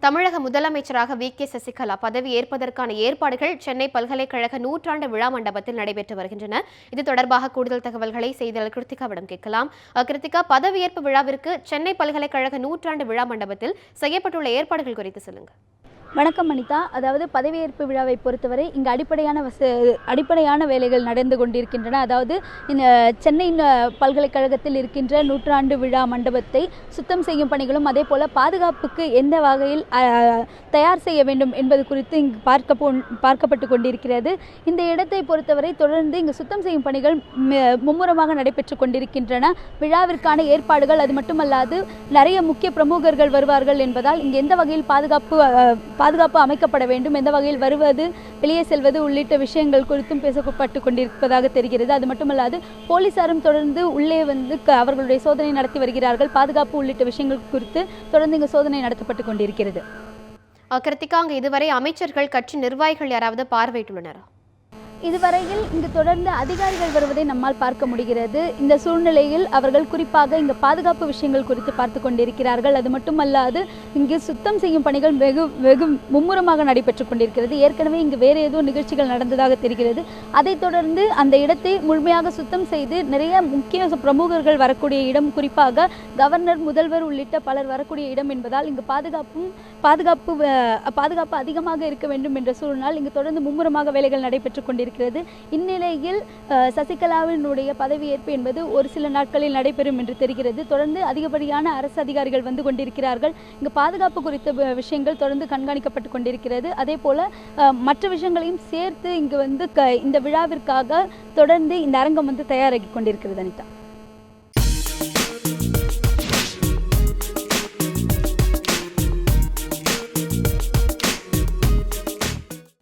தமிழக முதலமைச்சராக வி.கே. சசிகலா பதவி ஏற்பதற்கான ஏற்பாடுகள் சென்னை பல்கலைக்கழக நூற்றாண்டு விழா மண்டபத்தில் நடைபெற்று வருகின்றன. இது தொடர்பாக கூடுதல் தகவல்களை செய்தியாளர் கிருத்திகாவிடம் கேட்கலாம். கிருத்திகா, பதவியேற்பு விழாவிற்கு சென்னை பல்கலைக்கழக நூற்றாண்டு விழா மண்டபத்தில் செய்யப்பட்டுள்ள ஏற்பாடுகள் குறித்து சொல்லுங்க. வணக்கம் அனிதா. அதாவது பதவியேற்பு விழாவை பொறுத்தவரை இங்கு அடிப்படையான வேலைகள் நடந்து கொண்டிருக்கின்றன. அதாவது இந்த சென்னை பல்கலைக்கழகத்தில் இருக்கின்ற நூற்றாண்டு விழா மண்டபத்தை சுத்தம் செய்யும் பணிகளும் அதே போல பாதுகாப்புக்கு எந்த வகையில் தயார் செய்ய வேண்டும் என்பது குறித்து இங்கு பார்க்கப்பட்டு கொண்டிருக்கிறது. இந்த இடத்தை பொறுத்தவரை தொடர்ந்து இங்கு சுத்தம் செய்யும் பணிகள் மும்முரமாக நடைபெற்று கொண்டிருக்கின்றன. விழாவிற்கான ஏற்பாடுகள் அது மட்டுமல்லாது நிறைய முக்கிய பிரமுகர்கள் வருவார்கள் என்பதால் இங்கு எந்த வகையில் பாதுகாப்பு அமைக்கப்பட வேண்டும், எந்த வகையில் வருவது வெளியே செல்வது உள்ளிட்ட விஷயங்கள் குறித்தும் பேசப்பட்டு கொண்டிருப்பதாக தெரிகிறது. அது மட்டுமல்லாது போலீசாரும் தொடர்ந்து உள்ளே வந்து அவர்களுடைய சோதனை நடத்தி வருகிறார்கள். பாதுகாப்பு உள்ளிட்ட விஷயங்கள் குறித்து தொடர்ந்து இங்கு சோதனை நடத்தப்பட்டு கொண்டிருக்கிறது. கிருத்திகா, அங்கு இதுவரை அமைச்சர்கள், கட்சி நிர்வாகிகள் யாராவது பார்வையிட்டுள்ளனரா? இதுவரையில் இங்கு தொடர்ந்து அதிகாரிகள் வருவதை நம்மால் பார்க்க முடிகிறது. இந்த சூழ்நிலையில் அவர்கள் குறிப்பாக இங்கு பாதுகாப்பு விஷயங்கள் குறித்து பார்த்து கொண்டிருக்கிறார்கள். அது மட்டுமல்லாது இங்கு சுத்தம் செய்யும் பணிகள் வெகு மும்முரமாக நடைபெற்று கொண்டிருக்கிறது. ஏற்கனவே இங்கு வேறு ஏதோ நிகழ்ச்சிகள் நடந்ததாக தெரிகிறது. அதைத் தொடர்ந்து அந்த இடத்தை முழுமையாக சுத்தம் செய்து நிறைய முக்கிய பிரமுகர்கள் வரக்கூடிய இடம், குறிப்பாக கவர்னர், முதல்வர் உள்ளிட்ட பலர் வரக்கூடிய இடம் என்பதால் இங்கு பாதுகாப்பு அதிகமாக இருக்க வேண்டும் என்ற சூழ்நிலை இங்கு தொடர்ந்து மும்முரமாக வேலைகள் நடைபெற்று கொண்டிருக்கிறது. இந்நிலையில் சசிகலாவினுடைய பதவியேற்பு என்பது ஒரு சில நாட்களில் நடைபெறும் என்று தெரிகிறது. தொடர்ந்து அதிகப்படியான அரசு அதிகாரிகள் வந்து கொண்டிருக்கிறார்கள். இங்கு பாதுகாப்பு குறித்த விஷயங்கள் தொடர்ந்து கண்காணிக்கப்பட்டு கொண்டிருக்கிறது. அதே போல மற்ற விஷயங்களையும் சேர்த்து இங்கு வந்து இந்த விழாவிற்காக தொடர்ந்து இந்த அரங்கம் வந்து தயாராகி கொண்டிருக்கிறது. அனிதா.